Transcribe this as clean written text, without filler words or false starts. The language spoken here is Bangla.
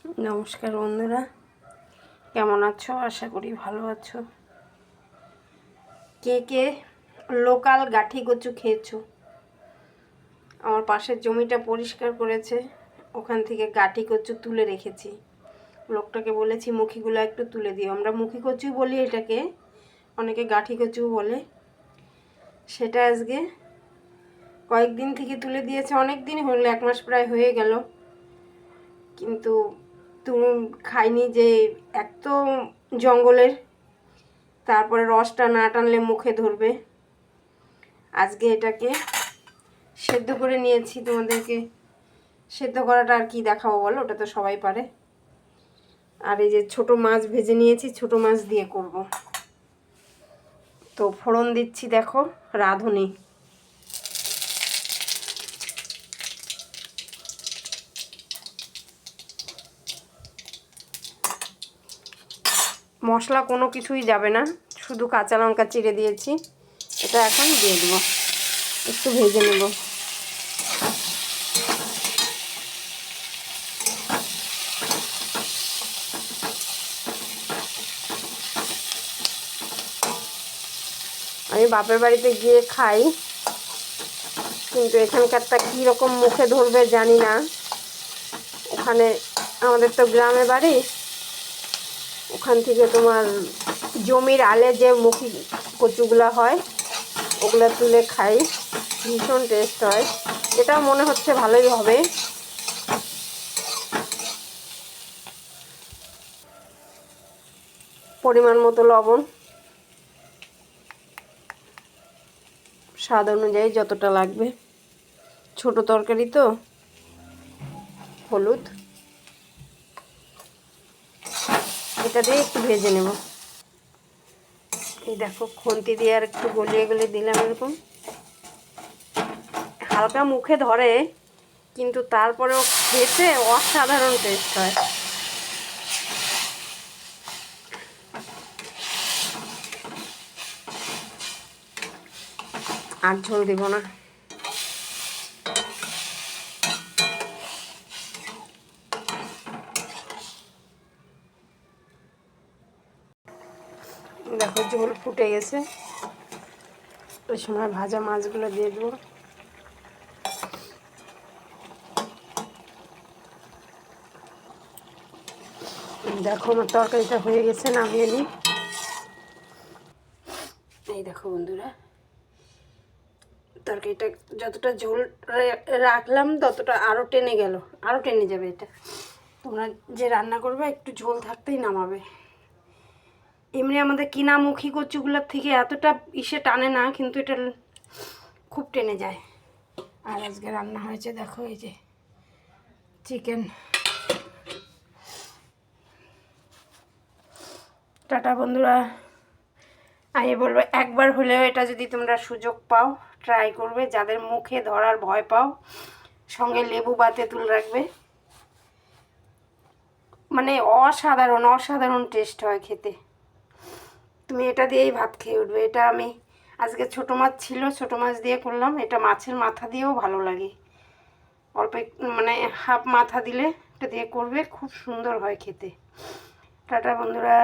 नमस्कार बंधुरा केमन आछो आशा करी भालो आछो। के के लोकाल गाठी कचु खेয়েছো? আমার পাশের জমিটা পরিষ্কার করেছে, ওখান থেকে গাঠি কচু তুলে রেখেছি। লোকটাকে বলেছি মুখিগুলো একটু তুলে দিও। আমরা মুখি কচু বলি এটাকে, অনেকে গাঠি কচু বলে। সেটা আজকে কয়েকদিন থেকে তুলে দিয়েছে, অনেক দিন হলো, 1 মাস প্রায় হয়ে গেল, কিন্তু তুমি খাইনি। যে এক তো জঙ্গলের, তারপরে রসটা না টানলে মুখে ধরবে। আজকে এটাকে সেদ্ধ করে নিয়েছি। তোমাদেরকে সেদ্ধ করাটা আর কি দেখাবো বলো, ওটা তো সবাই পারে। আর এই যে ছোট মাছ ভেজে নিয়েছি, ছোট মাছ দিয়ে করব। তো ফোড়ন দিচ্ছি, দেখো রাঁধুনি। মশলা কোনো কিছুই যাবে না, শুধু কাঁচা লঙ্কা চিড়ে দিয়েছি। এটা এখন দিয়ে দেবো, একটু ভেজে নেব। আমি বাপের বাড়িতে গিয়ে খাই, কিন্তু এখানকারটা কীরকম মুখে ধরবে জানি না। ওখানে আমাদের তো গ্রামে বাড়ি, ওখান থেকে তোমার জমির আলে যে মুখি কচুগুলো হয় ওগুলো তুলে খাই, ভীষণ টেস্ট হয়। এটাও মনে হচ্ছে ভালোই হবে। পরিমাণ মতো লবণ, স্বাদ অনুযায়ী যতটা লাগবে। ছোট তরকারি তো, হলুদ, এটা দিয়ে একটু ভেজে নেব। এই দেখো খুন্তি দিয়ে আর একটু গলিয়ে গলিয়ে দিলাম, এরকম হালকা মুখে ধরে, কিন্তু তারপরেও খেতে অসাধারণ টেস্ট হয়। আর ঝোল দেব না। দেখো ঝোল ফুটে গেছে, ওই সময় ভাজা মাছগুলো দিয়ে দেবো। দেখো আমার তরকারিটা হয়ে গেছে, নামিয়ে নিই। এই দেখো বন্ধুরা, তরকারিটা যতটা ঝোল রাখলাম ততটা আরও টেনে গেল, আরও টেনে যাবে। এটা তোমরা যে রান্না করবে একটু ঝোল থাকতেই নামাবে। এমনি আমাদের কিনা মুখি কচুগুলোর থেকে এতটা ইসে টানে না, কিন্তু এটা খুব টেনে যায়। আর আজকে রান্না হয়েছে দেখো, এই যে চিকেন। টাটা বন্ধুরা, আমি বলবো একবার হলেও এটা যদি তোমরা সুযোগ পাও ট্রাই করবে। যাদের মুখে ধরার ভয় পাও, সঙ্গে লেবু বা তেঁতুল রাখবে, মানে অসাধারণ অসাধারণ টেস্ট হয় খেতে। তুমি এটা দিয়েই ভাত খেয়ে উঠবে। এটা আমি আজকে ছোটো মাছ ছিল, ছোটো মাছ দিয়ে করলাম। এটা মাছের মাথা দিয়েও ভালো লাগে, অল্প মানে হাফ মাথা দিলে এটা দিয়ে করবে, খুব সুন্দর হয় খেতে। টাটা বন্ধুরা।